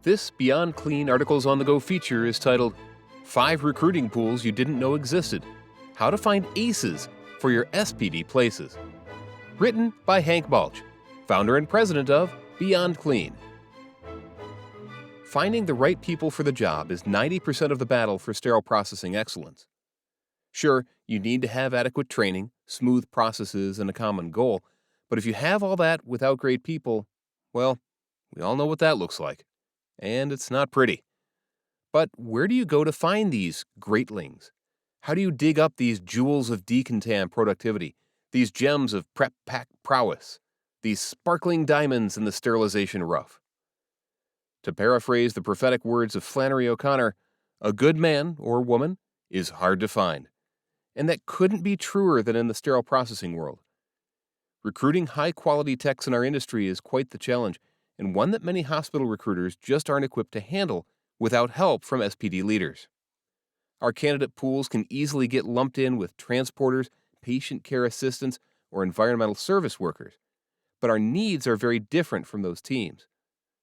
This Beyond Clean Articles on the Go feature is titled 5 Recruiting Pools You Didn't Know Existed: How to Find Aces for Your SPD Places. Written by Hank Balch, founder and president of Beyond Clean. Finding the right people for the job is 90% of the battle for sterile processing excellence. Sure, you need to have adequate training, smooth processes, and a common goal, but if you have all that without great people, well, we all know what that looks like. And it's not pretty. But where do you go to find these greatlings? How do you dig up these jewels of decontam productivity, these gems of prep pack prowess, these sparkling diamonds in the sterilization rough? To paraphrase the prophetic words of Flannery O'Connor, a good man or woman is hard to find. And that couldn't be truer than in the sterile processing world. Recruiting high-quality techs in our industry is quite the challenge, and one that many hospital recruiters just aren't equipped to handle without help from SPD leaders. Our candidate pools can easily get lumped in with transporters, patient care assistants, or environmental service workers, but our needs are very different from those teams.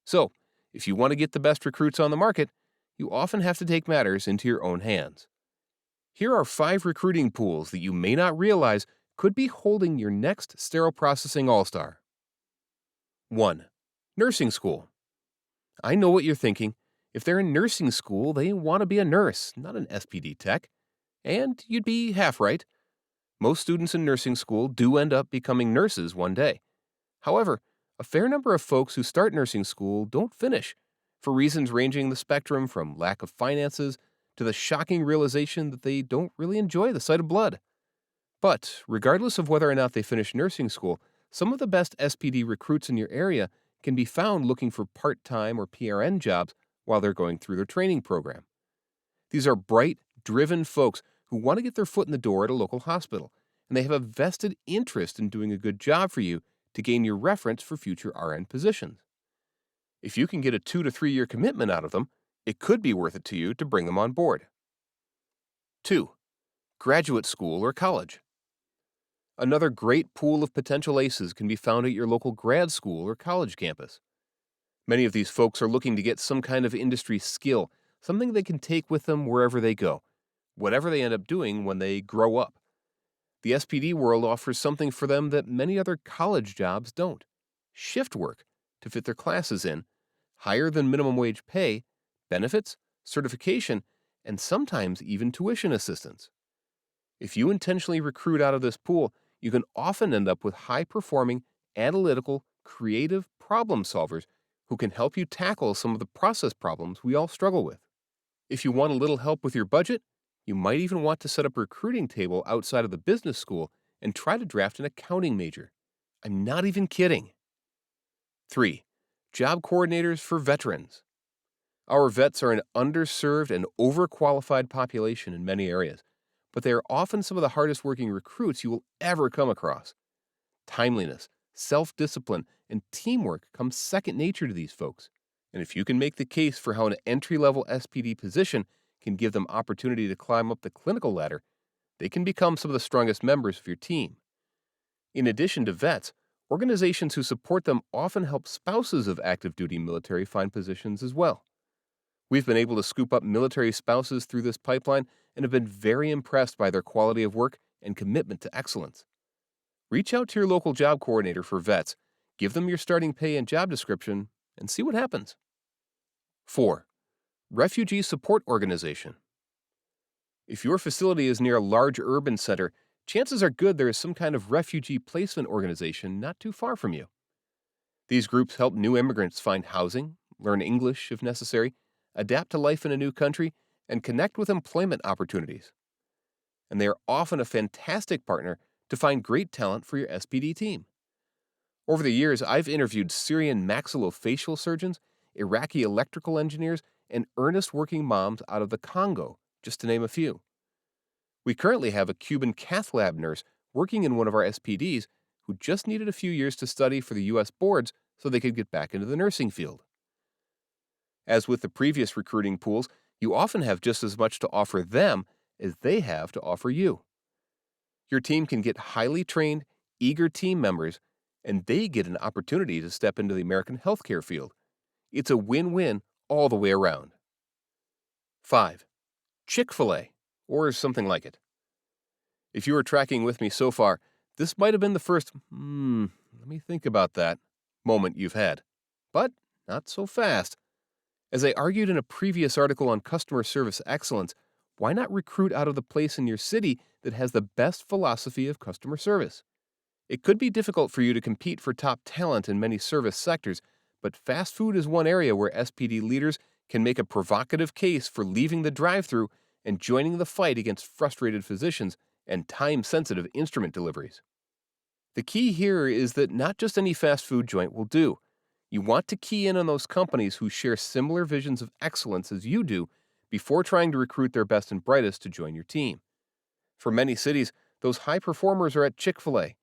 So, if you want to get the best recruits on the market, you often have to take matters into your own hands. Here are 5 recruiting pools that you may not realize could be holding your next sterile processing all-star. 1. Nursing school. I know what you're thinking. If they're in nursing school, they want to be a nurse, not an SPD tech. And you'd be half right. Most students in nursing school do end up becoming nurses one day. However, a fair number of folks who start nursing school don't finish, for reasons ranging the spectrum from lack of finances to the shocking realization that they don't really enjoy the sight of blood. But regardless of whether or not they finish nursing school, some of the best SPD recruits in your area can be found looking for part-time or PRN jobs while they're going through their training program. These are bright, driven folks who want to get their foot in the door at a local hospital, and they have a vested interest in doing a good job for you to gain your reference for future RN positions. If you can get a 2 to 3 year commitment out of them, it could be worth it to you to bring them on board. 2. Graduate school or college. Another great pool of potential aces can be found at your local grad school or college campus. Many of these folks are looking to get some kind of industry skill, something they can take with them wherever they go, whatever they end up doing when they grow up. The SPD world offers something for them that many other college jobs don't: shift work to fit their classes in, higher than minimum wage pay, benefits, certification, and sometimes even tuition assistance. If you intentionally recruit out of this pool, you can often end up with high-performing, analytical, creative problem solvers who can help you tackle some of the process problems we all struggle with. If you want a little help with your budget, you might even want to set up a recruiting table outside of the business school and try to draft an accounting major. I'm not even kidding. 3. Job coordinators for veterans. Our vets are an underserved and overqualified population in many areas, but they are often some of the hardest working recruits you will ever come across. Timeliness, self-discipline, and teamwork come second nature to these folks. And if you can make the case for how an entry-level SPD position can give them opportunity to climb up the clinical ladder, they can become some of the strongest members of your team. In addition to vets, organizations who support them often help spouses of active duty military find positions as well. We've been able to scoop up military spouses through this pipeline and have been very impressed by their quality of work and commitment to excellence. Reach out to your local job coordinator for vets, give them your starting pay and job description, and see what happens. 4. Refugee Support Organization. If your facility is near a large urban center, chances are good there is some kind of refugee placement organization not too far from you. These groups help new immigrants find housing, learn English if necessary, adapt to life in a new country, and connect with employment opportunities. And they are often a fantastic partner to find great talent for your SPD team. Over the years, I've interviewed Syrian maxillofacial surgeons, Iraqi electrical engineers, and earnest working moms out of the Congo, just to name a few. We currently have a Cuban cath lab nurse working in one of our SPDs who just needed a few years to study for the U.S. boards so they could get back into the nursing field. As with the previous recruiting pools, you often have just as much to offer them as they have to offer you. Your team can get highly trained, eager team members, and they get an opportunity to step into the American healthcare field. It's a win-win all the way around. 5. Chick-fil-A, or something like it. If you were tracking with me so far, this might have been the first, let me think about that, moment you've had. But not so fast. As I argued in a previous article on customer service excellence, why not recruit out of the place in your city that has the best philosophy of customer service? It could be difficult for you to compete for top talent in many service sectors, but fast food is one area where SPD leaders can make a provocative case for leaving the drive-thru and joining the fight against frustrated physicians and time-sensitive instrument deliveries. The key here is that not just any fast food joint will do. You want to key in on those companies who share similar visions of excellence as you do before trying to recruit their best and brightest to join your team. For many cities, those high performers are at Chick-fil-A.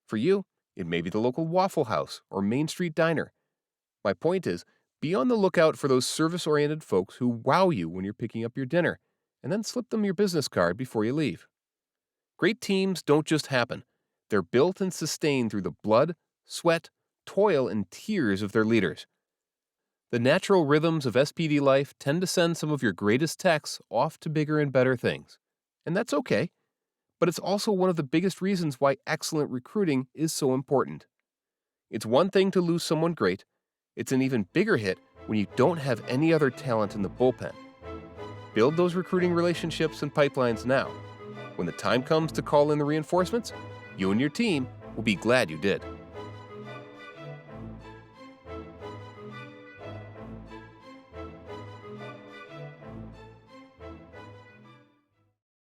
For you, it may be the local Waffle House or Main Street Diner. My point is, be on the lookout for those service-oriented folks who wow you when you're picking up your dinner, and then slip them your business card before you leave. Great teams don't just happen. They're built and sustained through the blood, sweat, toil, and tears of their leaders. The natural rhythms of SPD life tend to send some of your greatest techs off to bigger and better things. And that's okay. But it's also one of the biggest reasons why excellent recruiting is so important. It's one thing to lose someone great. It's an even bigger hit when you don't have any other talent in the bullpen. Build those recruiting relationships and pipelines now. When the time comes to call in the reinforcements, you and your team will be glad you did.